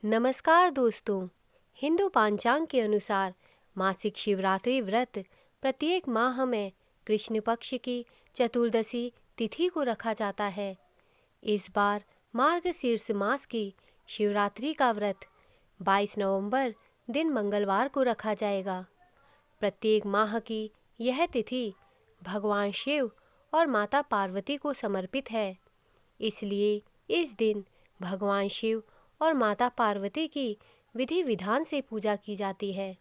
नमस्कार दोस्तों। हिंदू पंचांग के अनुसार मासिक शिवरात्रि व्रत प्रत्येक माह में कृष्ण पक्ष की चतुर्दशी तिथि को रखा जाता है। इस बार मार्गशीर्ष मास की शिवरात्रि का व्रत 22 नवंबर दिन मंगलवार को रखा जाएगा। प्रत्येक माह की यह तिथि भगवान शिव और माता पार्वती को समर्पित है, इसलिए इस दिन भगवान शिव और माता पार्वती की विधि विधान से पूजा की जाती है।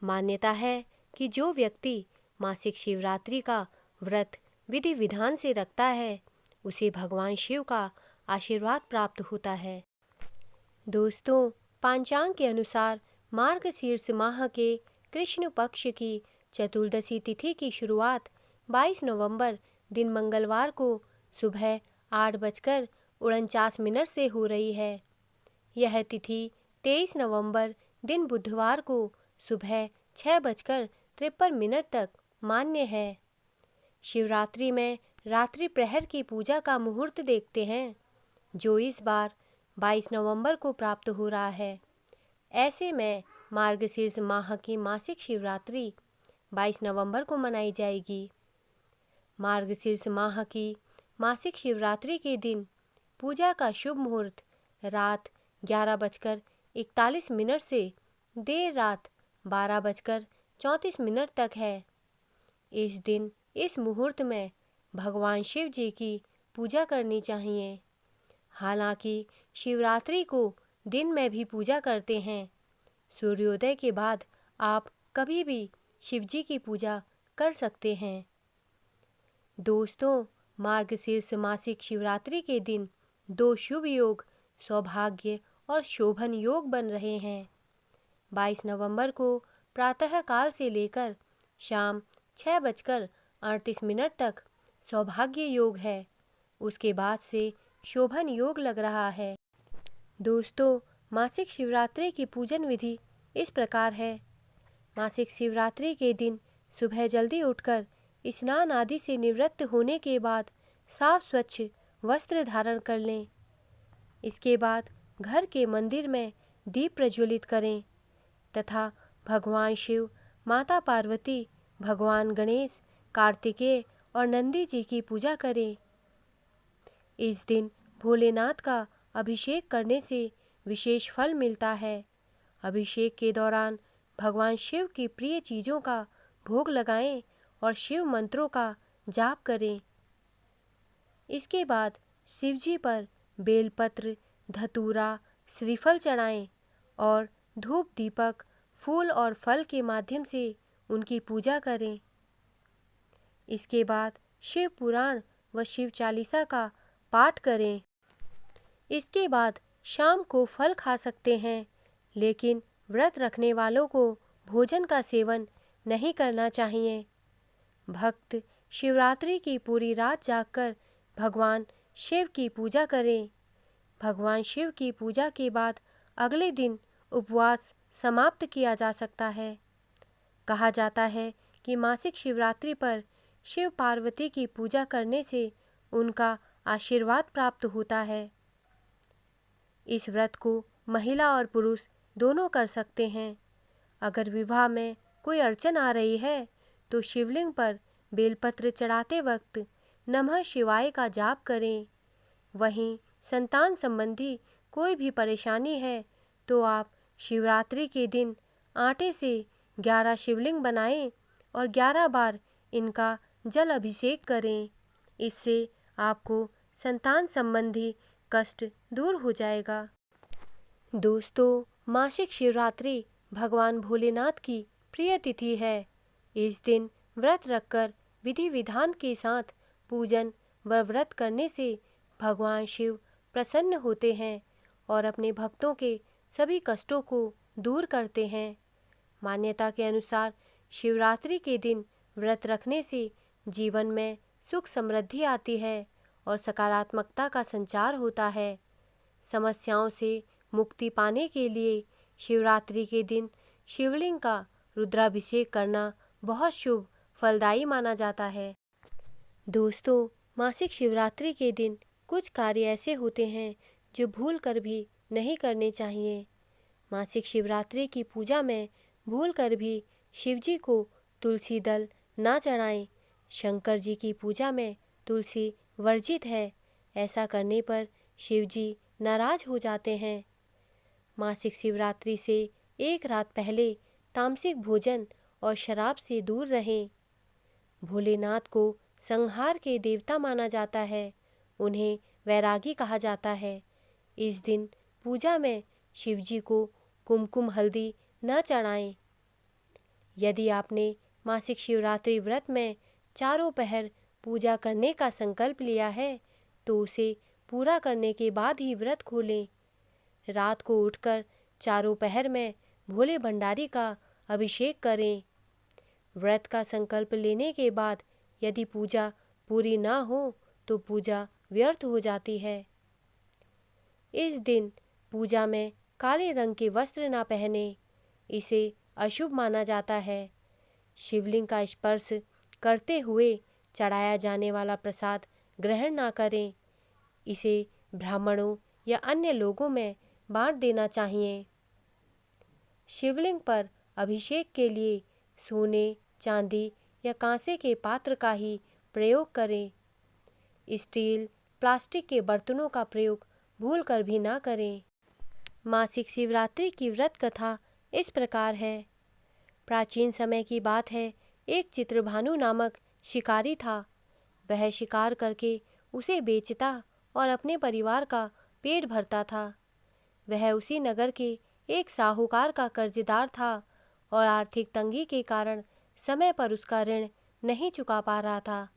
मान्यता है कि जो व्यक्ति मासिक शिवरात्रि का व्रत विधि विधान से रखता है, उसे भगवान शिव का आशीर्वाद प्राप्त होता है। दोस्तों, पंचांग के अनुसार मार्गशीर्ष माह के कृष्ण पक्ष की चतुर्दशी तिथि की शुरुआत 22 नवंबर दिन मंगलवार को सुबह 8:49 से हो रही है। यह तिथि 23 नवंबर दिन बुधवार को सुबह 6:53 तक मान्य है। शिवरात्रि में रात्रि प्रहर की पूजा का मुहूर्त देखते हैं, जो इस बार 22 नवंबर को प्राप्त हो रहा है। ऐसे में मार्गशीर्ष माह की मासिक शिवरात्रि 22 नवंबर को मनाई जाएगी। मार्गशीर्ष माह की मासिक शिवरात्रि के दिन पूजा का शुभ मुहूर्त रात 11:41 से देर रात 12:34 तक है। इस दिन इस मुहूर्त में भगवान शिव जी की पूजा करनी चाहिए। हालांकि शिवरात्रि को दिन में भी पूजा करते हैं। सूर्योदय के बाद आप कभी भी शिव जी की पूजा कर सकते हैं। दोस्तों, मार्गशीर्ष मासिक शिवरात्रि के दिन 2 शुभ योग सौभाग्य और शोभन योग बन रहे हैं। 22 नवंबर को प्रातः काल से लेकर शाम 6:38 तक सौभाग्य योग है। उसके बाद से शोभन योग लग रहा है। दोस्तों, मासिक शिवरात्रि की पूजन विधि इस प्रकार है। मासिक शिवरात्रि के दिन सुबह जल्दी उठकर स्नान आदि से निवृत्त होने के बाद साफ स्वच्छ वस्त्र धारण कर लें। इसके बाद घर के मंदिर में दीप प्रज्वलित करें तथा भगवान शिव, माता पार्वती, भगवान गणेश, कार्तिकेय और नंदी जी की पूजा करें। इस दिन भोलेनाथ का अभिषेक करने से विशेष फल मिलता है। अभिषेक के दौरान भगवान शिव की प्रिय चीज़ों का भोग लगाएं और शिव मंत्रों का जाप करें। इसके बाद शिवजी पर बेलपत्र, धतूरा, श्रीफल चढ़ाएं और धूप, दीपक, फूल और फल के माध्यम से उनकी पूजा करें। इसके बाद शिव पुराण व शिव चालीसा का पाठ करें। इसके बाद शाम को फल खा सकते हैं, लेकिन व्रत रखने वालों को भोजन का सेवन नहीं करना चाहिए। भक्त शिवरात्रि की पूरी रात जागकर भगवान शिव की पूजा करें। भगवान शिव की पूजा के बाद अगले दिन उपवास समाप्त किया जा सकता है। कहा जाता है कि मासिक शिवरात्रि पर शिव पार्वती की पूजा करने से उनका आशीर्वाद प्राप्त होता है। इस व्रत को महिला और पुरुष दोनों कर सकते हैं। अगर विवाह में कोई अड़चन आ रही है तो शिवलिंग पर बेलपत्र चढ़ाते वक्त नमः शिवाय का जाप करें। वहीं संतान संबंधी कोई भी परेशानी है तो आप शिवरात्रि के दिन आटे से 11 शिवलिंग बनाएं और 11 बार इनका जल अभिषेक करें। इससे आपको संतान संबंधी कष्ट दूर हो जाएगा। दोस्तों, मासिक शिवरात्रि भगवान भोलेनाथ की प्रिय तिथि है। इस दिन व्रत रखकर विधि विधान के साथ पूजन व व्रत करने से भगवान शिव प्रसन्न होते हैं और अपने भक्तों के सभी कष्टों को दूर करते हैं। मान्यता के अनुसार शिवरात्रि के दिन व्रत रखने से जीवन में सुख समृद्धि आती है और सकारात्मकता का संचार होता है। समस्याओं से मुक्ति पाने के लिए शिवरात्रि के दिन शिवलिंग का रुद्राभिषेक करना बहुत शुभ फलदायी माना जाता है। दोस्तों, मासिक शिवरात्रि के दिन कुछ कार्य ऐसे होते हैं जो भूल कर भी नहीं करने चाहिए। मासिक शिवरात्रि की पूजा में भूल कर भी शिवजी को तुलसी दल ना चढ़ाएं। शंकर जी की पूजा में तुलसी वर्जित है। ऐसा करने पर शिवजी नाराज हो जाते हैं। मासिक शिवरात्रि से एक रात पहले तामसिक भोजन और शराब से दूर रहें। भोलेनाथ को संहार के देवता माना जाता है। उन्हें वैरागी कहा जाता है। इस दिन पूजा में शिवजी को कुमकुम हल्दी न चढ़ाएं। यदि आपने मासिक शिवरात्रि व्रत में चारों पहर पूजा करने का संकल्प लिया है तो उसे पूरा करने के बाद ही व्रत खोलें। रात को उठकर चारों पहर में भोले भंडारी का अभिषेक करें। व्रत का संकल्प लेने के बाद यदि पूजा पूरी ना हो तो पूजा व्यर्थ हो जाती है। इस दिन पूजा में काले रंग के वस्त्र ना पहने, इसे अशुभ माना जाता है। शिवलिंग का स्पर्श करते हुए चढ़ाया जाने वाला प्रसाद ग्रहण ना करें। इसे ब्राह्मणों या अन्य लोगों में बांट देना चाहिए। शिवलिंग पर अभिषेक के लिए सोने, चांदी या कांसे के पात्र का ही प्रयोग करें। स्टील, प्लास्टिक के बर्तनों का प्रयोग भूल कर भी ना करें। मासिक शिवरात्रि की व्रत कथा इस प्रकार है। प्राचीन समय की बात है, एक चित्रभानु नामक शिकारी था। वह शिकार करके उसे बेचता और अपने परिवार का पेट भरता था। वह उसी नगर के एक साहूकार का कर्जदार था और आर्थिक तंगी के कारण समय पर उसका ऋण नहीं चुका पा रहा था,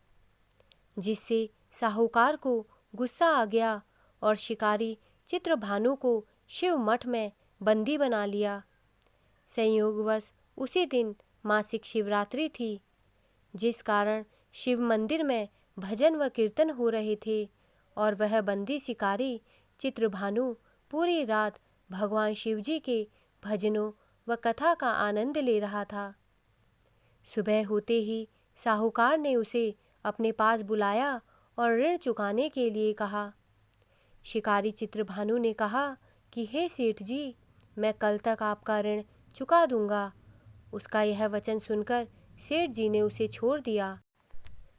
जिससे साहूकार को गुस्सा आ गया और शिकारी चित्रभानु को शिव मठ में बंदी बना लिया। संयोगवश उसी दिन मासिक शिवरात्रि थी, जिस कारण शिव मंदिर में भजन व कीर्तन हो रहे थे और वह बंदी शिकारी चित्रभानु पूरी रात भगवान शिवजी के भजनों व कथा का आनंद ले रहा था। सुबह होते ही साहूकार ने उसे अपने पास बुलाया और ऋण चुकाने के लिए कहा। शिकारी चित्रभानु ने कहा कि हे सेठ जी, मैं कल तक आपका ऋण चुका दूंगा। उसका यह वचन सुनकर सेठ जी ने उसे छोड़ दिया,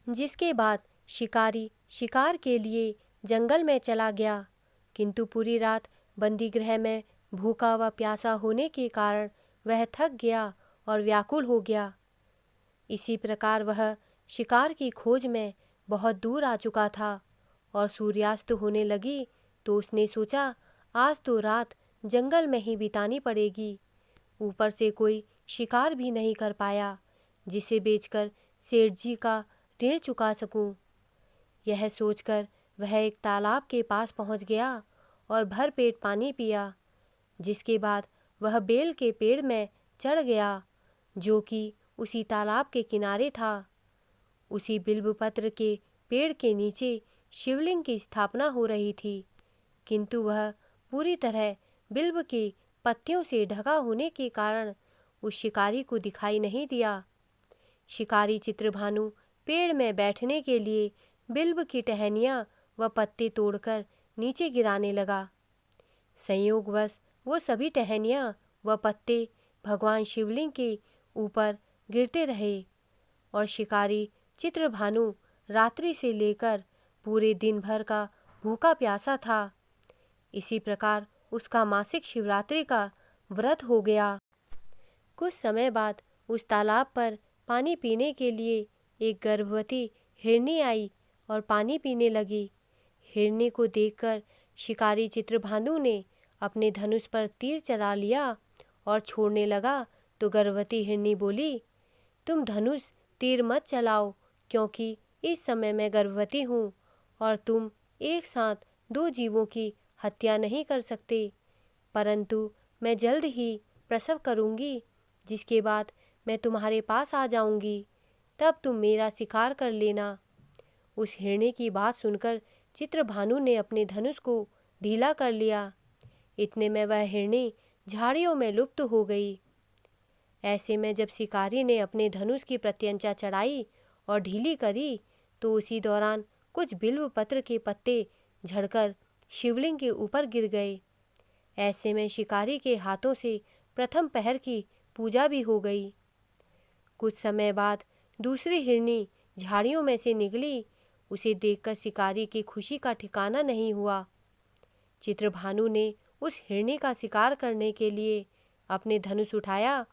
जिसके बाद शिकारी शिकार के लिए जंगल में चला गया। किंतु पूरी रात बंदी गृह में भूखा व प्यासा होने के कारण वह थक गया और व्याकुल हो गया। इसी प्रकार वह शिकार की खोज में बहुत दूर आ चुका था और सूर्यास्त होने लगी तो उसने सोचा, आज तो रात जंगल में ही बितानी पड़ेगी। ऊपर से कोई शिकार भी नहीं कर पाया जिसे बेचकर सेठ जी का ऋण चुका सकूं। यह सोचकर वह एक तालाब के पास पहुंच गया और भर पेट पानी पिया, जिसके बाद वह बेल के पेड़ में चढ़ गया, जो कि उसी तालाब के किनारे था। उसी बिल्वपत्र के पेड़ के नीचे शिवलिंग की स्थापना हो रही थी, किंतु वह पूरी तरह बिल्व के पत्तियों से ढका होने के कारण उस शिकारी को दिखाई नहीं दिया। शिकारी चित्रभानु पेड़ में बैठने के लिए बिल्व की टहनियाँ व पत्ते तोड़कर नीचे गिराने लगा। संयोगवश वो सभी टहनियाँ व पत्ते भगवान शिवलिंग के ऊपर गिरते रहे और शिकारी चित्रभानु रात्रि से लेकर पूरे दिन भर का भूखा प्यासा था। इसी प्रकार उसका मासिक शिवरात्रि का व्रत हो गया। कुछ समय बाद उस तालाब पर पानी पीने के लिए एक गर्भवती हिरनी आई और पानी पीने लगी। हिरनी को देखकर शिकारी चित्रभानु ने अपने धनुष पर तीर चला लिया और छोड़ने लगा तो गर्भवती हिरनी बोली, तुम धनुष तीर मत चलाओ, क्योंकि इस समय मैं गर्भवती हूँ और तुम एक साथ दो जीवों की हत्या नहीं कर सकते, परंतु मैं जल्द ही प्रसव करूँगी, जिसके बाद मैं तुम्हारे पास आ जाऊँगी, तब तुम मेरा शिकार कर लेना। उस हिरनी की बात सुनकर चित्रभानु ने अपने धनुष को ढीला कर लिया। इतने में वह हिरनी झाड़ियों में लुप्त हो गई। ऐसे में जब शिकारी ने अपने धनुष की प्रत्यंचा चढ़ाई और ढीली करी तो उसी दौरान कुछ बिल्व पत्र के पत्ते झड़कर शिवलिंग के ऊपर गिर गए। ऐसे में शिकारी के हाथों से प्रथम पहर की पूजा भी हो गई। कुछ समय बाद दूसरी हिरनी झाड़ियों में से निकली। उसे देखकर शिकारी की खुशी का ठिकाना नहीं हुआ। चित्रभानु ने उस हिरनी का शिकार करने के लिए अपने धनुष उठाया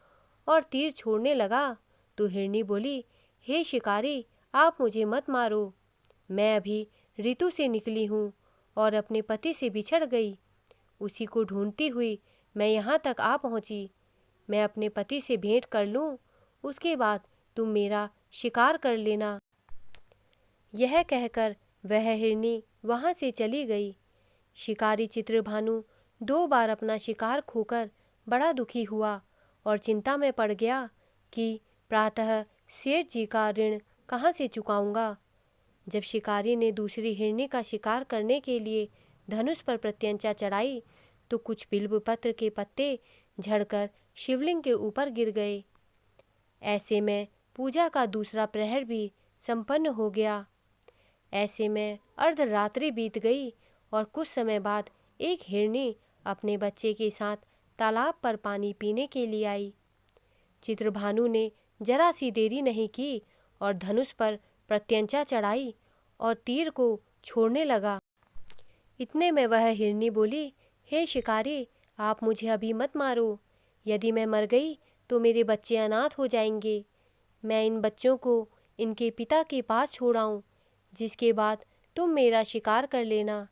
और तीर छोड़ने लगा तो हिरनी बोली, हे शिकारी, आप मुझे मत मारो। मैं अभी ऋतु से निकली हूँ और अपने पति से बिछड़ गई। उसी को ढूंढती हुई मैं यहाँ तक आ पहुँची। मैं अपने पति से भेंट कर लूँ, उसके बाद तुम मेरा शिकार कर लेना। यह कहकर वह हिरनी वहाँ से चली गई। शिकारी चित्रभानु 2 बार अपना शिकार खोकर बड़ा दुखी हुआ और चिंता में पड़ गया कि प्रातः सेठ जी का ऋण कहाँ से चुकाऊंगा। जब शिकारी ने दूसरी हिरनी का शिकार करने के लिए धनुष पर प्रत्यंचा चढ़ाई तो कुछ बिल्वपत्र के पत्ते झड़कर शिवलिंग के ऊपर गिर गए। ऐसे में पूजा का दूसरा प्रहर भी संपन्न हो गया। ऐसे में अर्धरात्रि बीत गई और कुछ समय बाद एक हिरनी अपने बच्चे के साथ तालाब पर पानी पीने के लिए आई। चित्रभानु ने जरा सी देरी नहीं की और धनुष पर प्रत्यंचा चढ़ाई और तीर को छोड़ने लगा। इतने में वह हिरनी बोली, हे शिकारी, आप मुझे अभी मत मारो। यदि मैं मर गई तो मेरे बच्चे अनाथ हो जाएंगे। मैं इन बच्चों को इनके पिता के पास छोड़ाऊं, जिसके बाद तुम मेरा शिकार कर लेना।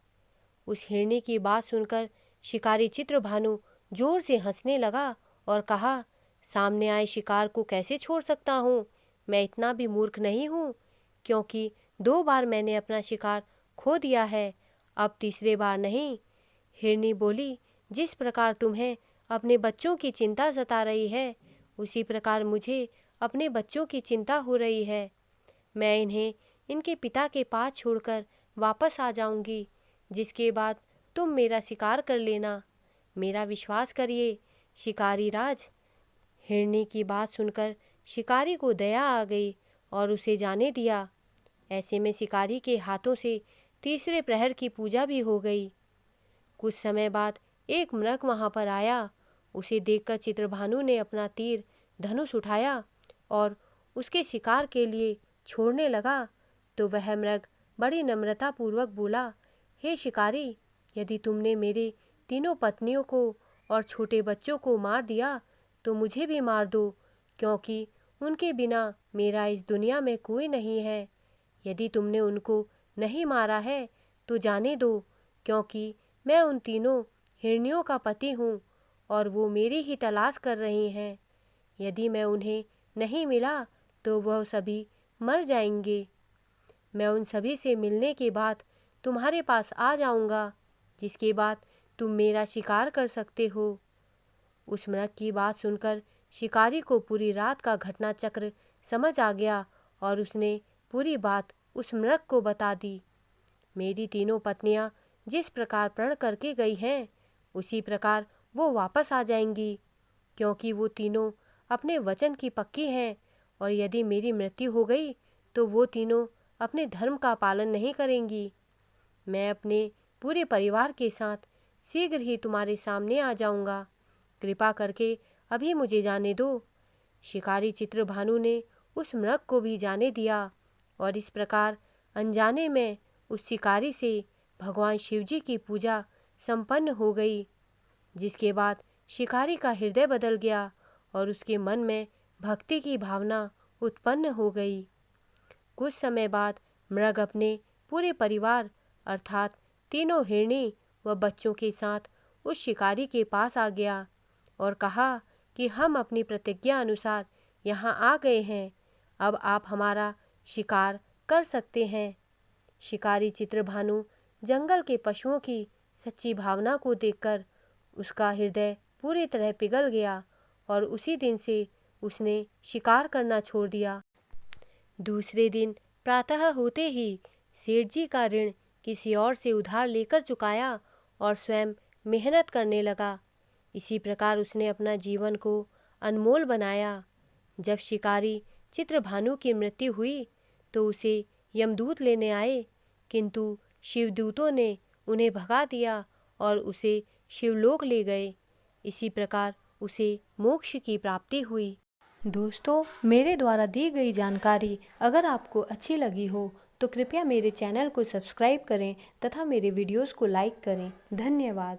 उस हिरनी की बात सुनकर शिकारी चित्रभानु जोर से हंसने लगा और कहा, सामने आए शिकार को कैसे छोड़ सकता हूँ। मैं इतना भी मूर्ख नहीं हूँ, क्योंकि 2 बार मैंने अपना शिकार खो दिया है, अब तीसरे बार नहीं। हिरनी बोली, जिस प्रकार तुम्हें अपने बच्चों की चिंता सता रही है, उसी प्रकार मुझे अपने बच्चों की चिंता हो रही है। मैं इन्हें इनके पिता के पास छोड़कर वापस आ जाऊंगी, जिसके बाद तुम मेरा शिकार कर लेना। मेरा विश्वास करिए शिकारी राज। हिरनी की बात सुनकर शिकारी को दया आ गई और उसे जाने दिया। ऐसे में शिकारी के हाथों से तीसरे प्रहर की पूजा भी हो गई। कुछ समय बाद एक मृग वहाँ पर आया। उसे देखकर चित्रभानु ने अपना तीर धनुष उठाया और उसके शिकार के लिए छोड़ने लगा तो वह मृग बड़ी नम्रतापूर्वक बोला, हे शिकारी, यदि तुमने मेरे 3 पत्नियों को और छोटे बच्चों को मार दिया तो मुझे भी मार दो, क्योंकि उनके बिना मेरा इस दुनिया में कोई नहीं है। यदि तुमने उनको नहीं मारा है तो जाने दो, क्योंकि मैं उन 3 हिरनियों का पति हूँ और वो मेरी ही तलाश कर रही हैं। यदि मैं उन्हें नहीं मिला तो वह सभी मर जाएंगे। मैं उन सभी से मिलने के बाद तुम्हारे पास आ जाऊंगा, जिसके बाद तुम मेरा शिकार कर सकते हो। उस मृग की बात सुनकर शिकारी को पूरी रात का घटना चक्र समझ आ गया और उसने पूरी बात उस मृग को बता दी। मेरी 3 पत्नियां जिस प्रकार प्रण करके गई हैं, उसी प्रकार वो वापस आ जाएंगी, क्योंकि वो 3 अपने वचन की पक्की हैं और यदि मेरी मृत्यु हो गई तो वो 3 अपने धर्म का पालन नहीं करेंगी। मैं अपने पूरे परिवार के साथ शीघ्र ही तुम्हारे सामने आ जाऊंगा। कृपा करके अभी मुझे जाने दो। शिकारी चित्रभानु ने उस मृग को भी जाने दिया और इस प्रकार अनजाने में उस शिकारी से भगवान शिवजी की पूजा संपन्न हो गई, जिसके बाद शिकारी का हृदय बदल गया और उसके मन में भक्ति की भावना उत्पन्न हो गई। कुछ समय बाद मृग अपने पूरे परिवार अर्थात 3 हिरनी व बच्चों के साथ उस शिकारी के पास आ गया और कहा कि हम अपनी प्रतिज्ञा अनुसार यहाँ आ गए हैं, अब आप हमारा शिकार कर सकते हैं। शिकारी चित्रभानु जंगल के पशुओं की सच्ची भावना को देखकर उसका हृदय पूरी तरह पिघल गया और उसी दिन से उसने शिकार करना छोड़ दिया। दूसरे दिन प्रातः होते ही सेठ जी का ऋण किसी और से उधार लेकर चुकाया और स्वयं मेहनत करने लगा। इसी प्रकार उसने अपना जीवन को अनमोल बनाया। जब शिकारी चित्रभानु की मृत्यु हुई तो उसे यमदूत लेने आए, किंतु शिवदूतों ने उन्हें भगा दिया और उसे शिवलोक ले गए। इसी प्रकार उसे मोक्ष की प्राप्ति हुई। दोस्तों, मेरे द्वारा दी गई जानकारी अगर आपको अच्छी लगी हो तो कृपया मेरे चैनल को सब्सक्राइब करें तथा मेरे वीडियोस को लाइक करें। धन्यवाद।